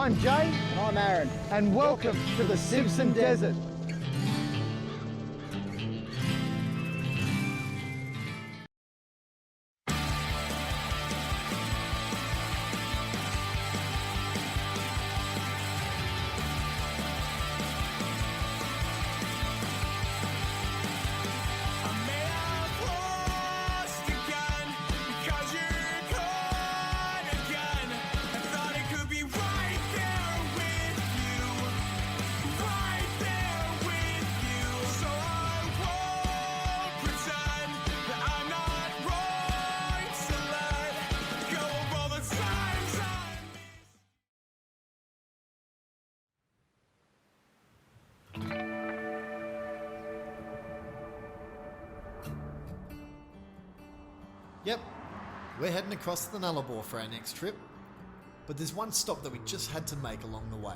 I'm Jay. And I'm Aaron. And welcome to the Simpson Desert. Yep, we're heading across the Nullarbor for our next trip, but there's one stop that we just had to make along the way.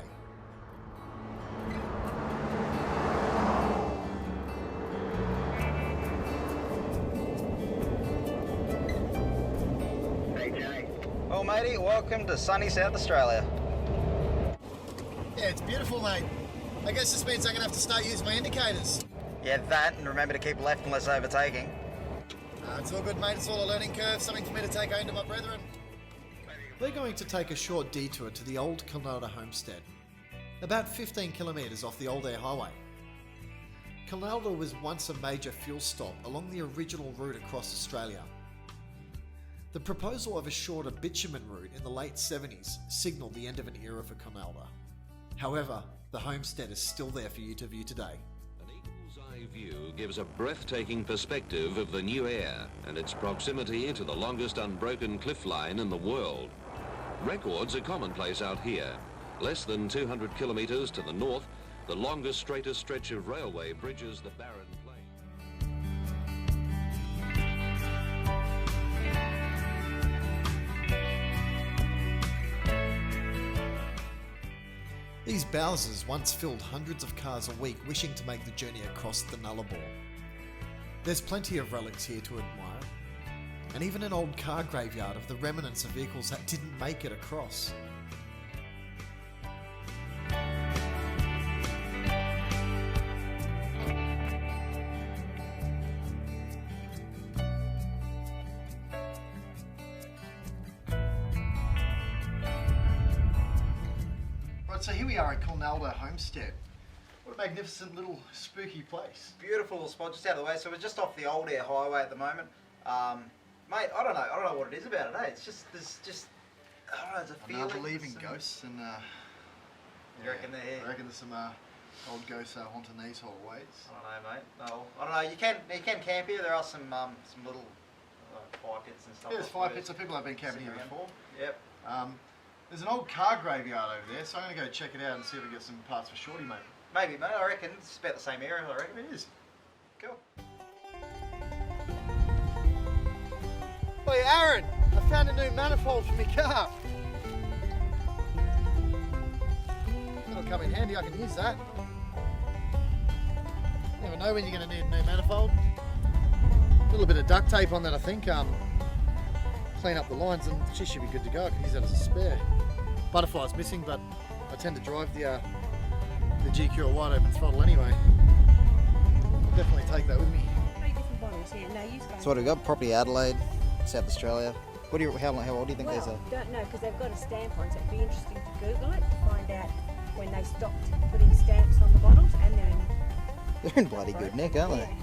Hey Jay. Well matey, welcome to sunny South Australia. Yeah, it's beautiful, mate. I guess this means I'm going to have to start using my indicators. Yeah, that, and remember to keep left unless overtaking. It's all good, mate. It's all a learning curve, something for me to take home to my brethren. We're going to take a short detour to the old Kelowna homestead, about 15 kilometres off the old air highway. Kelowna was once a major fuel stop along the original route across Australia. The proposal of a shorter bitumen route in the late 70s signalled the end of an era for Kelowna. However, the homestead is still there for you to view today. View gives a breathtaking perspective of the new air and its proximity to the longest unbroken cliff line in the world. Records are commonplace out here. Less than 200 kilometres to the north, the longest, straightest stretch of railway bridges the barren plain. These Bowsers once filled hundreds of cars a week wishing to make the journey across the Nullarbor. There's plenty of relics here to admire, and even an old car graveyard of the remnants of vehicles that didn't make it across. So here we are at Kelowna Homestead. What a magnificent little spooky place. Beautiful little spot just out of the way. So we're just off the old air highway at the moment. Mate, I don't know what it is about it, eh? It's just, I don't know, it's a feeling. I believe in ghosts and you reckon they're here? I reckon there's some old ghosts haunting these hallways. I don't know, mate. No, I don't know. You can camp here. There are some little fire pits and stuff. Yeah, there's fire pits, so people have been camping here before. Yep. There's an old car graveyard over there, so I'm going to go check it out and see if we get some parts for Shorty, mate. Maybe, mate. I reckon it's about the same area. I reckon It is. Cool. Hey Aaron, I found a new manifold for my car. That'll come in handy, I can use that. Never know when you're going to need a new manifold. A little bit of duct tape on that, I think. Clean up the lines and she should be good to go. I can use that as a spare. Butterfly's missing, but I tend to drive the GQ or wide open throttle anyway. I'll definitely take that with me. 3 different bottles here. No, use So what have we got? Property Adelaide, South Australia. How old do you think well, there's a... don't know, because they've got a stamp on, so it'd be interesting to Google it to find out when they stopped putting stamps on the bottles, and They're in bloody good nick, aren't they? Yeah.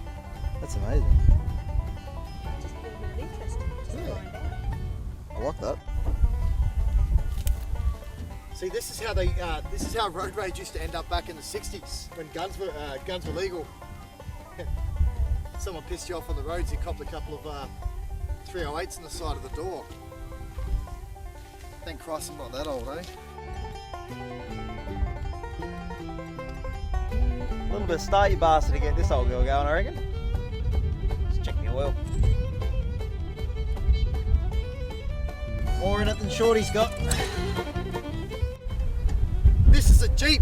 That's amazing. Just a little bit of interest, just to find out. I like that. See, this is how road rage used to end up back in the 60s when guns were legal. Someone pissed you off on the roads, you copped a couple of 308s in the side of the door. Thank Christ I'm not that old, eh? A little bit of start, you bastard, to get this old girl going, I reckon. Just check the oil. More in it than Shorty's got. This is a Jeep.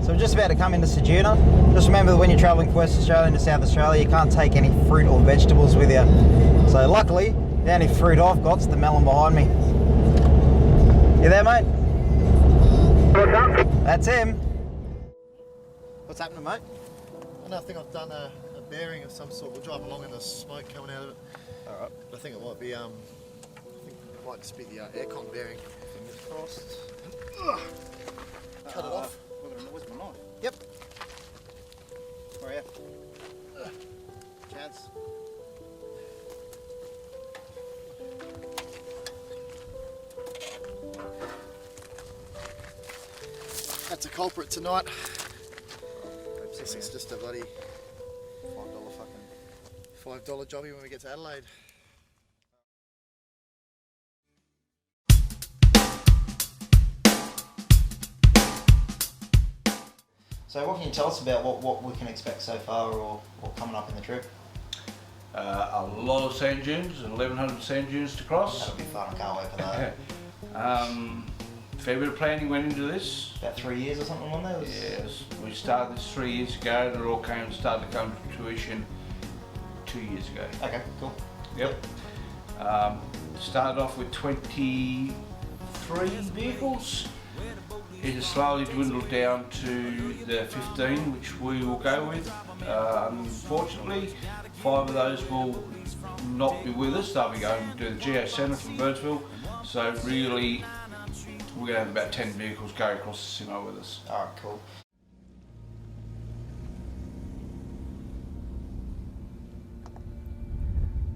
So we're just about to come into Ceduna. Just remember that when you're travelling from West Australia into South Australia, you can't take any fruit or vegetables with you. So luckily, The only fruit I've got's the melon behind me. You there, mate? What's up? That's him. What's happening, mate? I think I've done a bearing of some sort. We'll drive along and there's smoke coming out of it. Alright. I think it might be, I think it might just be the aircon bearing. Fingers crossed. Cut it off. Where's my knife? Yep. Where are you? Chance. That's a culprit tonight. Oops, This is just a bloody $5 fucking. $5 jobby when we get to Adelaide. So what can you tell us about what we can expect so far or coming up in the trip? A lot of sand dunes, 1,100 sand dunes to cross. That'll be fun, I can't wait for that. Fair bit of planning went into this. About 3 years or something on there? Yes, we started this 3 years ago and it all started to come to fruition 2 years ago. Okay, cool. Yep. Started off with 23 vehicles. It has slowly dwindled down to the 15, which we will go with. Unfortunately, 5 of those will not be with us. They'll be going to do the Geo Centre from Birdsville. So really, we're going to have about 10 vehicles go across the Simo with us. Alright, cool.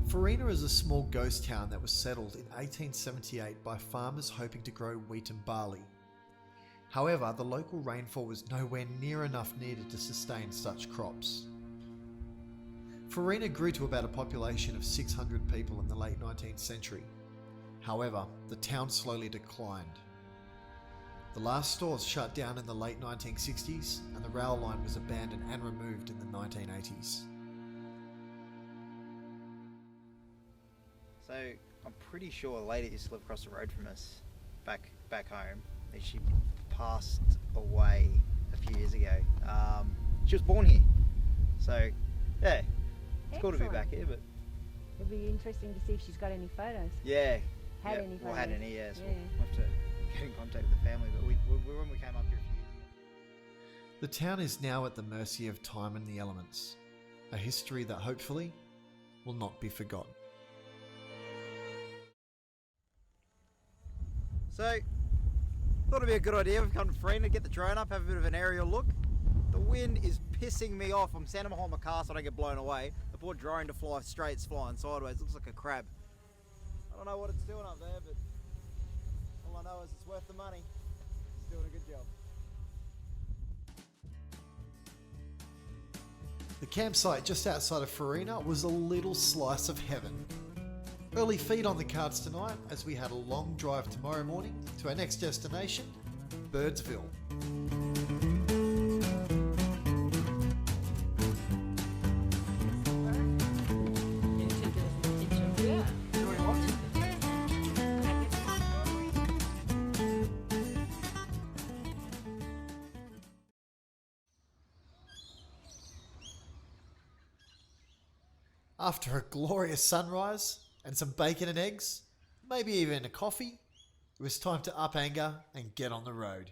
Farina is a small ghost town that was settled in 1878 by farmers hoping to grow wheat and barley. However, the local rainfall was nowhere near enough needed to sustain such crops. Farina grew to about a population of 600 people in the late 19th century. However, the town slowly declined. The last stores shut down in the late 1960s and the rail line was abandoned and removed in the 1980s. So I'm pretty sure a lady that used to live across the road from us back home, that she passed away a few years ago. She was born here. So yeah, it's cool to be back here, but It'd be interesting to see if she's got any photos. yeah. Had yeah, any well, had photos. any, yeah. So Yeah. we'll have to get in contact with the family. But when we came up here a few years ago. The town is now at the mercy of time and the elements, a history that hopefully will not be forgotten. So, thought it'd be a good idea if we come to Farina, get the drone up, have a bit of an aerial look. The wind is pissing me off. I'm standing behind my car so I don't get blown away. The poor drone to fly straight, it's flying sideways. Looks like a crab. I don't know what it's doing up there, but all I know is it's worth the money. It's doing a good job. The campsite just outside of Farina was a little slice of heaven. Early feed on the cards tonight as we had a long drive tomorrow morning to our next destination, Birdsville. After a glorious sunrise and some bacon and eggs, maybe even a coffee, it was time to up anger and get on the road.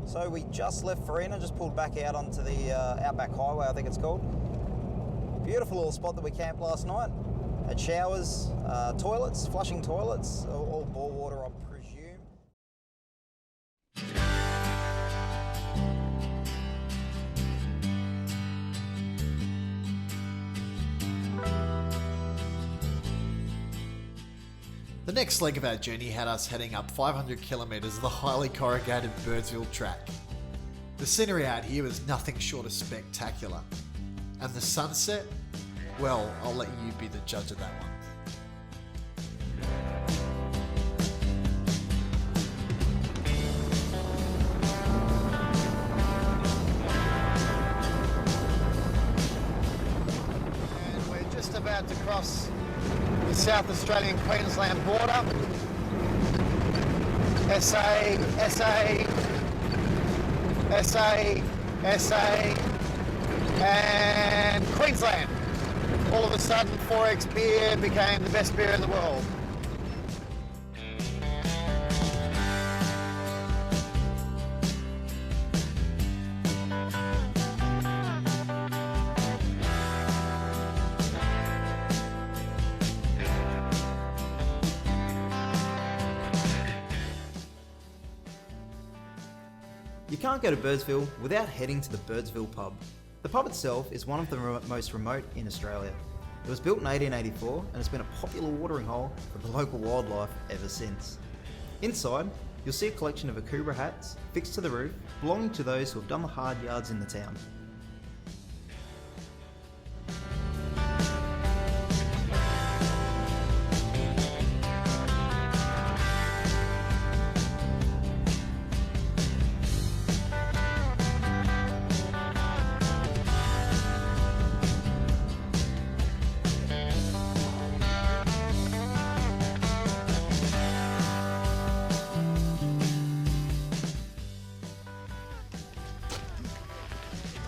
So we just left Farina, just pulled back out onto the Outback Highway, I think it's called. Beautiful little spot that we camped last night. Had showers, toilets, flushing toilets, all bore water, I presume. The next leg of our journey had us heading up 500 kilometres of the highly corrugated Birdsville track. The scenery out here was nothing short of spectacular. And the sunset? Well, I'll let you be the judge of that one. about to cross the South Australian Queensland border. SA, SA, SA, SA, and Queensland. All of a sudden, 4X beer became the best beer in the world. You can't go to Birdsville without heading to the Birdsville pub. The pub itself is one of the most remote in Australia. It was built in 1884 and has been a popular watering hole for the local wildlife ever since. Inside, you'll see a collection of Akubra hats fixed to the roof, belonging to those who have done the hard yards in the town.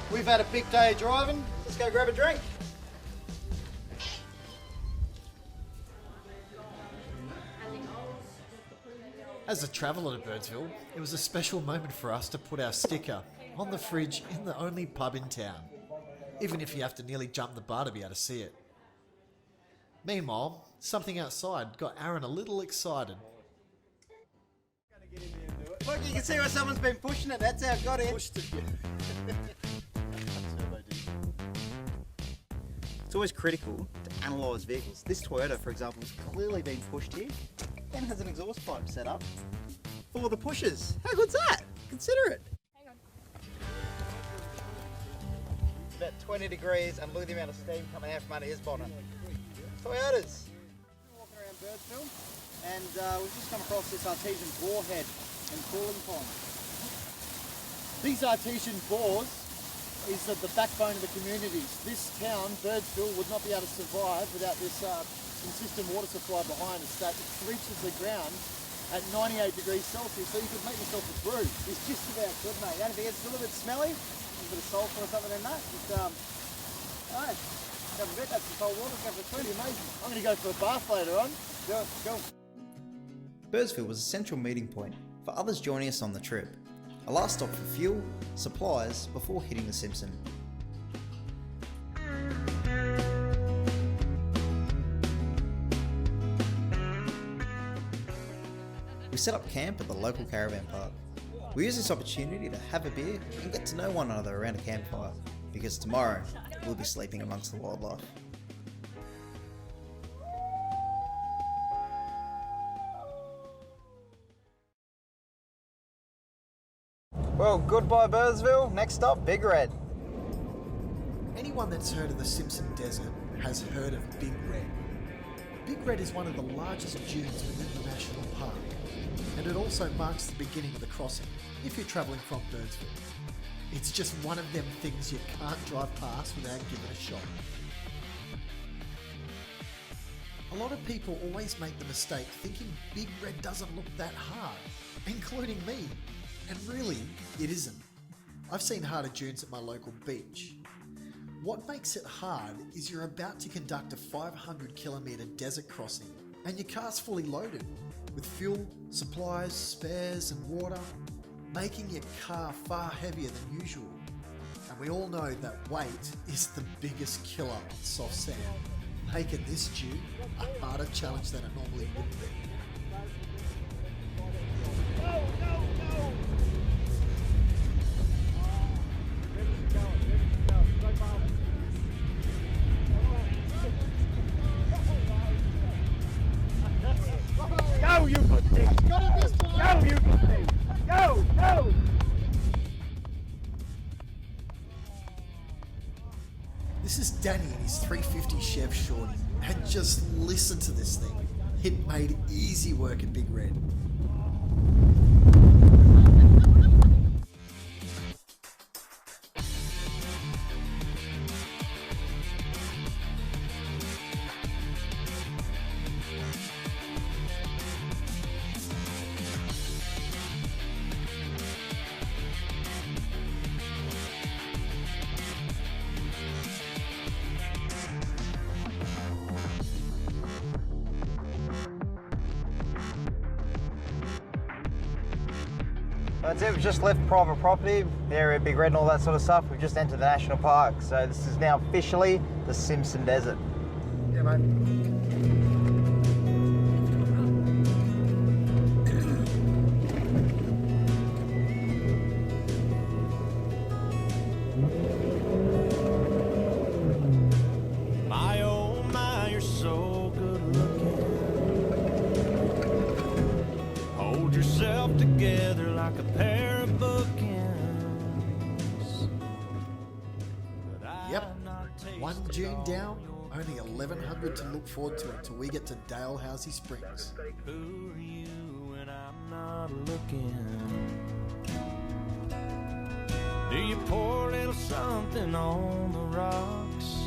We've had a big day of driving. Let's go grab a drink. As a traveller to Birdsville, it was a special moment for us to put our sticker on the fridge in the only pub in town, even if you have to nearly jump the bar to be able to see it. Meanwhile, something outside got Aaron a little excited. Look, you can see where someone's been pushing it. That's how it got in. It's always critical to analyse vehicles. This Toyota, for example, has clearly been pushed here and has an exhaust pipe set up for the pushers. How good's that? Consider it. Hang on. It's about 20 degrees and look at the amount of steam coming out from under his bonnet. Toyotas. We're walking around Birdsville and we've just come across this artesian bore head and cooling pond. These artesian bores is the backbone of the communities. This town, Birdsville, would not be able to survive without this consistent water supply behind us that reaches the ground at 98 degrees Celsius, so you could make yourself a brew. It's just about good, mate. The only thing is it's a little bit smelly, a bit of sulphur or something in that. But, alright, have a bit, that's some cold water, go for a swim. Pretty amazing. I'm going to go for a bath later on. Go. Birdsville was a central meeting point for others joining us on the trip. A last stop for fuel, supplies, before hitting the Simpson. We set up camp at the local caravan park. We use this opportunity to have a beer and get to know one another around a campfire, because tomorrow we'll be sleeping amongst the wildlife. Well, goodbye Birdsville. Next up, Big Red. Anyone that's heard of the Simpson Desert has heard of Big Red. Big Red is one of the largest dunes within the national park, and it also marks the beginning of the crossing if you're travelling from Birdsville. It's just one of them things you can't drive past without giving it a shot. A lot of people always make the mistake thinking Big Red doesn't look that hard, including me. And really, it isn't. I've seen harder dunes at my local beach. What makes it hard is you're about to conduct a 500 kilometre desert crossing and your car's fully loaded with fuel, supplies, spares and water, making your car far heavier than usual. And we all know that weight is the biggest killer on soft sand, making this dune a harder challenge than it normally would be. Go, you good thing! Got it this time! Go, you good thing! Go! This is Danny in his 350 Chev Shorty, and just listen to this thing. It made easy work at Big Red. That's it, we've just left private property, the area Big Red and all that sort of stuff. We've just entered the national park, so this is now officially the Simpson Desert. Yeah, mate. My oh my, you're so good looking. Hold yourself together like a pair of bookends. Yep, 1 June down, only 1,100 to look forward to until we get to Dalhousie Springs. Who are you when I'm not looking? Do you pour a little something on the rocks?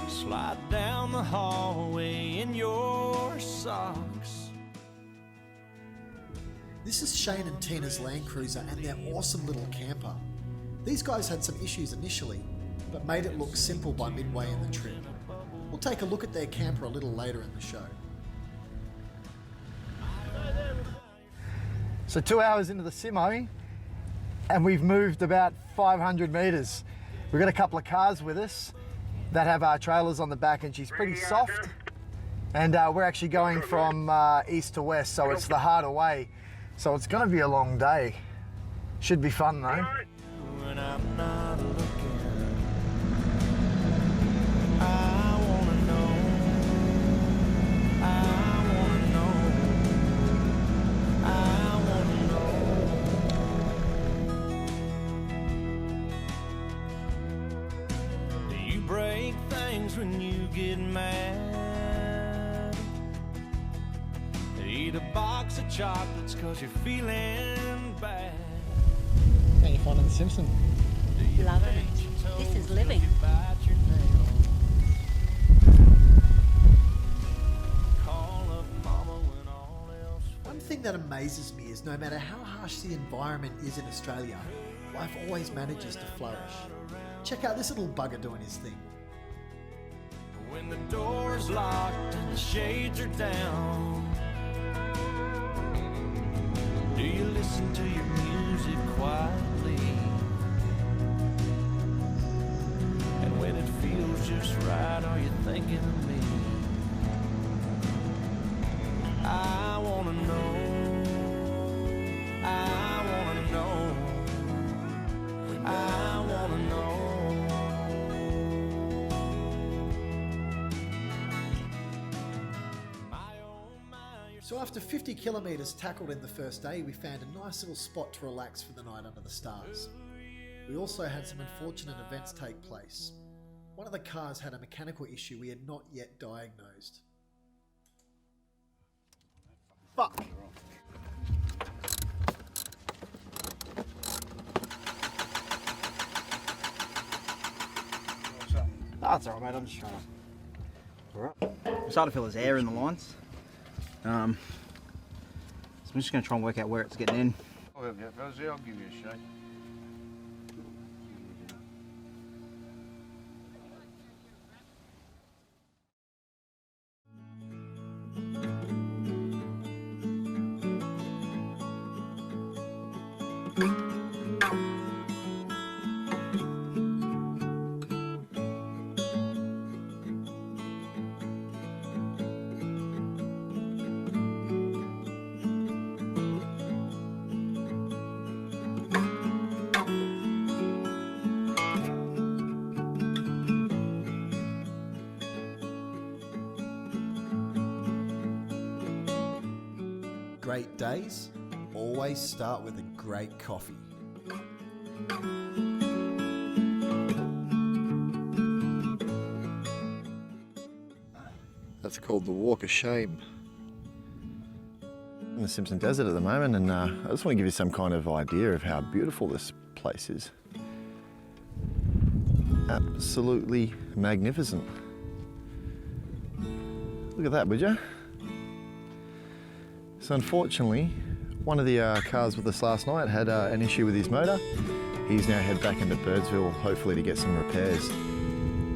Slide down the hallway in your socks. This is Shane and Tina's Land Cruiser and their awesome little camper. These guys had some issues initially, but made it look simple by midway in the trip. We'll take a look at their camper a little later in the show. So 2 hours into the Simo, and we've moved about 500 metres. We've got a couple of cars with us that have our trailers on the back, and she's pretty soft. And we're actually going from east to west, so it's the harder way. So it's going to be a long day. Should be fun though. When I'm not looking, I wanna know, I wanna know, I wanna know. Do you break things when you get mad? Eat a box of chocolates 'cause you're feeling bad. How you finding the Simpson? Loving it. This is living. One thing that amazes me is no matter how harsh the environment is in Australia, life always manages to flourish. Check out this little bugger doing his thing. When the door's locked and the shades are down, do you listen to your music quietly? And when it feels just right, are you thinking of me? I wanna know, I wanna know, I wanna know. So after 50 kilometres tackled in the first day, we found a nice little spot to relax for the night under the stars. We also had some unfortunate events take place. One of the cars had a mechanical issue we had not yet diagnosed. Fuck. That's alright, mate, I'm just trying to... Alright. I'm starting to feel there's air in the lines. So I'm just going to try and work out where it's getting in. I'll help you out, fellas. I'll give you a shake. Great days always start with a great coffee. That's called the Walk of Shame. In the Simpson Desert at the moment, and I just want to give you some kind of idea of how beautiful this place is. Absolutely magnificent. Look at that, would you? So unfortunately, one of the cars with us last night had an issue with his motor. He's now head back into Birdsville, hopefully to get some repairs.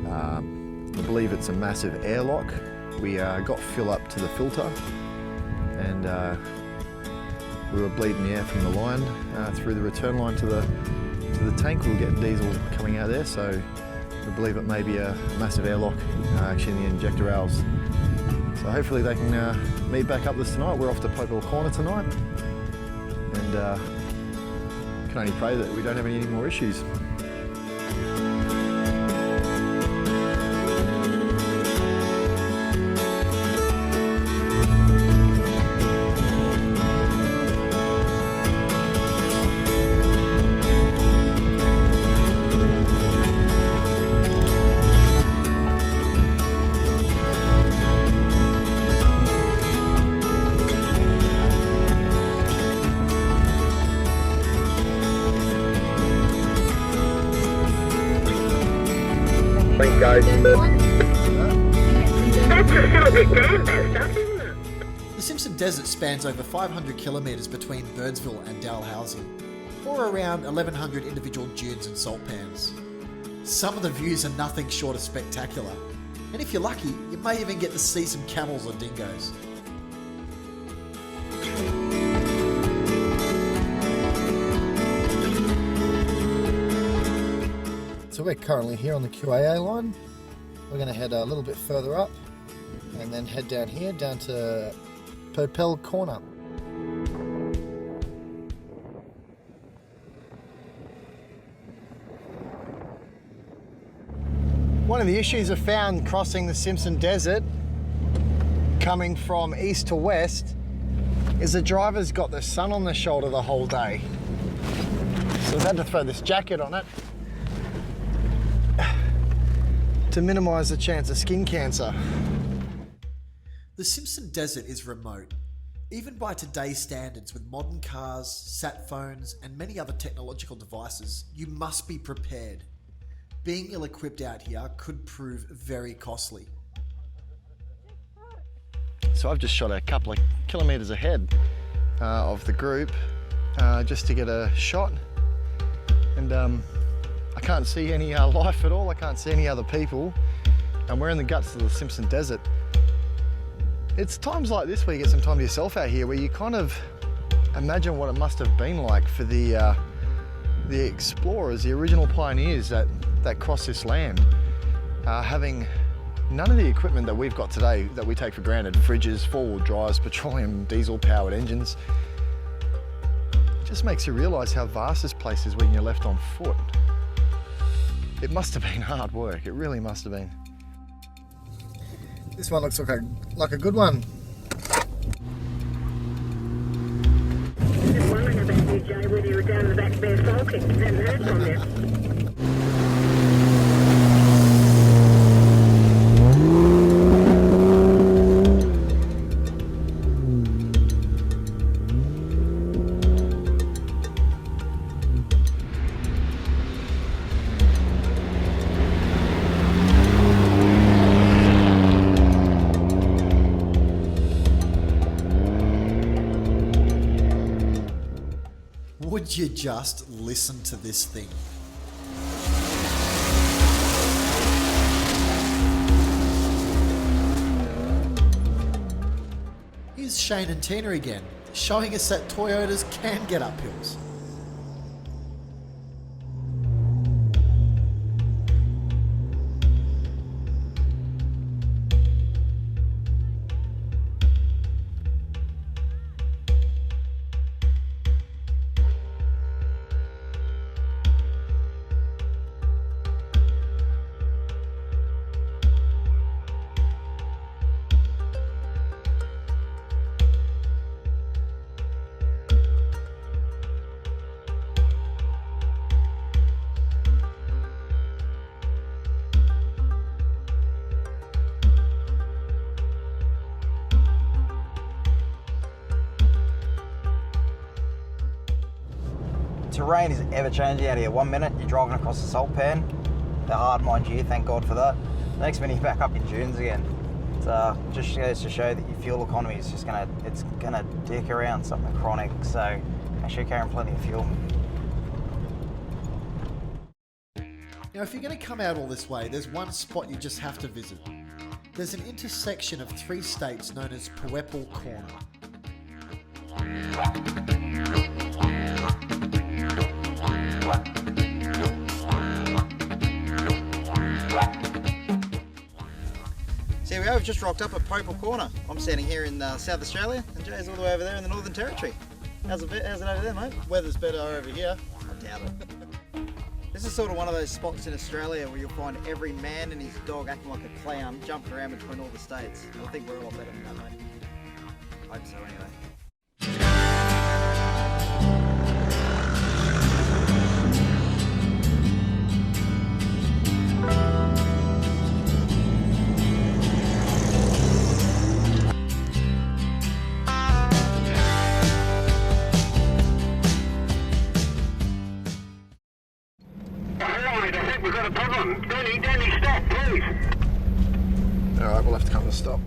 I believe it's a massive airlock. We got fill up to the filter, and we were bleeding the air from the line through the return line to the tank. We were getting diesel coming out there, so we believe it may be a massive airlock actually in the injector valves. So hopefully they can meet back up this tonight. We're off to Popewell Corner tonight, and can only pray that we don't have any more issues. Thanks, guys. The Simpson Desert spans over 500 kilometres between Birdsville and Dalhousie, or around 1,100 individual dunes and salt pans. Some of the views are nothing short of spectacular, and if you're lucky, you may even get to see some camels or dingoes. So we're currently here on the QAA line. We're going to head a little bit further up and then head down here, down to Popewell Corner. One of the issues I've found crossing the Simpson Desert, coming from east to west, is the driver's got the sun on the shoulder the whole day. So I've had to throw this jacket on it to minimise the chance of skin cancer. The Simpson Desert is remote. Even by today's standards, with modern cars, sat phones, and many other technological devices, you must be prepared. Being ill-equipped out here could prove very costly. So I've just shot a couple of kilometres ahead of the group just to get a shot, and I can't see any life at all. I can't see any other people, and we're in the guts of the Simpson Desert. It's times like this where you get some time to yourself out here, where you kind of imagine what it must have been like for the explorers, the original pioneers that crossed this land, having none of the equipment that we've got today that we take for granted: fridges, four-wheel drives, petroleum, diesel-powered engines. It just makes you realise how vast this place is when you're left on foot. It must have been hard work. It really must have been. This one looks like a good one. Just wondering about you, Jay, whether you were down the back there sulking. Haven't heard from you. Would you just listen to this thing? Here's Shane and Tina again, showing us that Toyotas can get up hills. Terrain is ever changing out here. 1 minute you're driving across the salt pan. They're hard, mind you, thank God for that. The next minute you're back up in dunes again. It just goes to show that your fuel economy is just gonna dick around something chronic. So make sure you're carrying plenty of fuel. Now, if you're going to come out all this way, there's one spot you just have to visit. There's an intersection of 3 states known as Popewell Corner. So here we are, we've just rocked up at Popal Corner. I'm standing here in South Australia and Jay's all the way over there in the Northern Territory. How's it over there, mate? Weather's better over here. I doubt it. This is sort of one of those spots in Australia where you'll find every man and his dog acting like a clown, jumping around between all the states. I think we're a lot better than that, mate. I hope so, anyway. We've got a problem. Danny, stop, please. Alright, we'll have to come to a stop.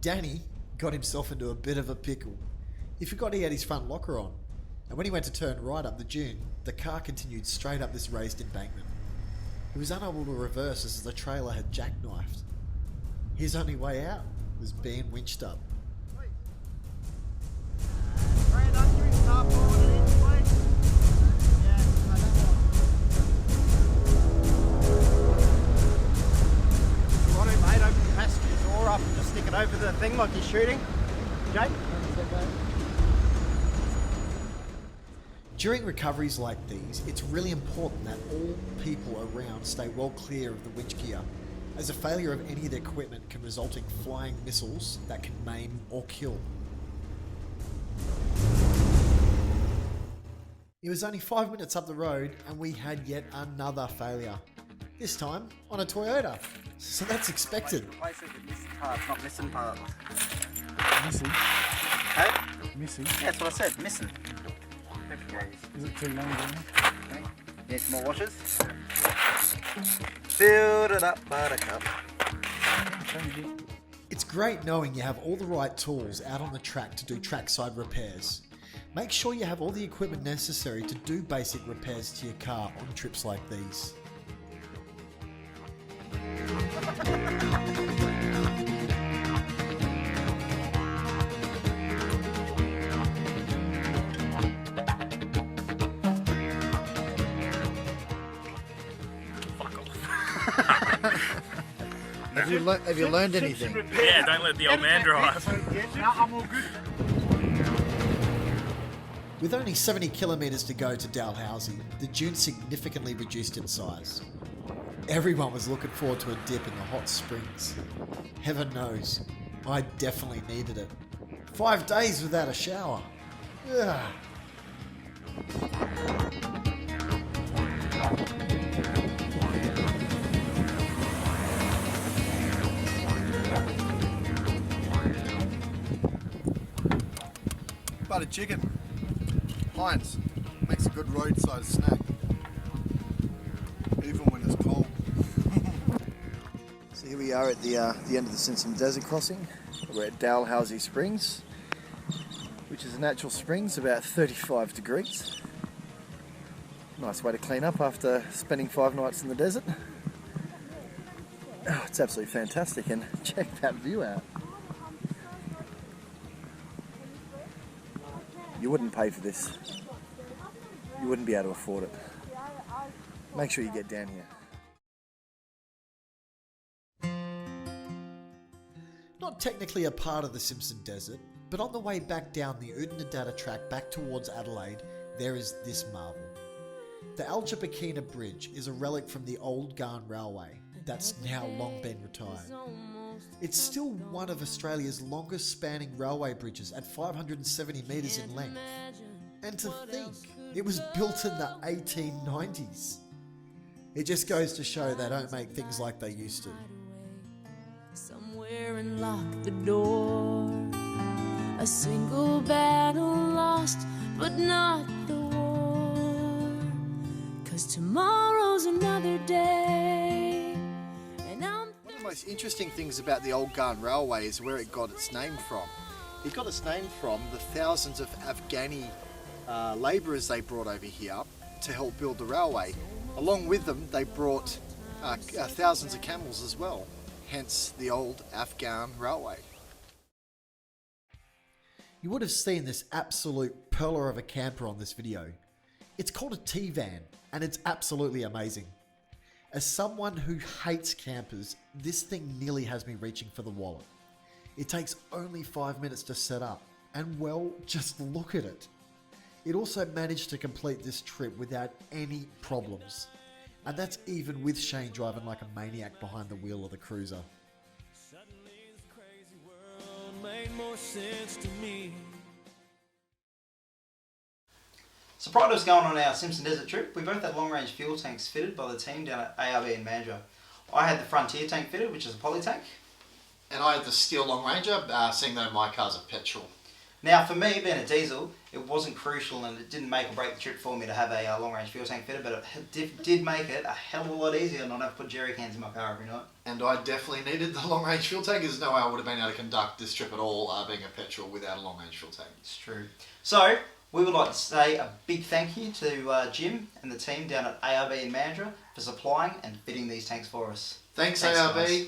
Danny got himself into a bit of a pickle. He forgot he had his front locker on, and when he went to turn right up the dune, the car continued straight up this raised embankment. He was unable to reverse as the trailer had jackknifed. His only way out was being winched up. Stick it over the thing like you're shooting. Jake? During recoveries like these, it's really important that all people around stay well clear of the winch gear, as a failure of any of the equipment can result in flying missiles that can maim or kill. It was only 5 minutes up the road and we had yet another failure. This time on a Toyota. So that's expected. Replace it with missing parts, not missing parts. Missing? Hey? Missing? Yeah, that's what I said, missing. Is it too long, Okay. Need some more washers? Build it up, buttercup. It's great knowing you have all the right tools out on the track to do trackside repairs. Make sure you have all the equipment necessary to do basic repairs to your car on trips like these. Have you learned anything? Yeah, don't let the old man drive. I'm all good. With only 70 kilometres to go to Dalhousie, the dune significantly reduced in size. Everyone was looking forward to a dip in the hot springs. Heaven knows, I definitely needed it. 5 days without a shower. Ugh. Buttered chicken. Heinz makes a good roadside snack. Even when it's cold. So here we are at the end of the Simpson Desert crossing. We're at Dalhousie Springs, which is a natural springs, about 35 degrees. Nice way to clean up after spending 5 nights in the desert. Oh, it's absolutely fantastic, and check that view out. You wouldn't pay for this. You wouldn't be able to afford it. Make sure you get down here. Not technically a part of the Simpson Desert, but on the way back down the Oodnadatta track back towards Adelaide, there is this marvel. The Algebakina Bridge is a relic from the old Garn Railway that's now long been retired. It's still one of Australia's longest spanning railway bridges at 570 metres in length. And to think, it was built in the 1890s. It just goes to show they don't make things like they used to. Somewhere and lock the door. A single battle lost, but not the war. 'Cause tomorrow's another day. And I'm One of the most interesting things about the old Garn Railway is where it got its name from. It got its name from the thousands of Afghani labourers they brought over here to help build the railway. Along with them, they brought thousands of camels as well, hence the old Afghan railway. You would have seen this absolute pearler of a camper on this video. It's called a T-van, and it's absolutely amazing. As someone who hates campers, this thing nearly has me reaching for the wallet. It takes only 5 minutes to set up, and well, just look at it. It also managed to complete this trip without any problems. And that's even with Shane driving like a maniac behind the wheel of the cruiser. Suddenly this crazy world made more sense to me. So prior to us going on our Simpson Desert trip, we both had long-range fuel tanks fitted by the team down at ARB in Mandurah. I had the Frontier tank fitted, which is a poly tank. And I had the Steel Long Ranger, seeing though my car's a petrol. Now for me, being a diesel, it wasn't crucial and it didn't make or break the trip for me to have a long-range fuel tank fitted, but it did make it a hell of a lot easier not have to put jerry cans in my car every night. And I definitely needed the long range fuel tank. There's no way I would have been able to conduct this trip at all being a petrol without a long range fuel tank. It's true. So, we would like to say a big thank you to Jim and the team down at ARB in Mandurah for supplying and fitting these tanks for us. Thanks ARB. Guys.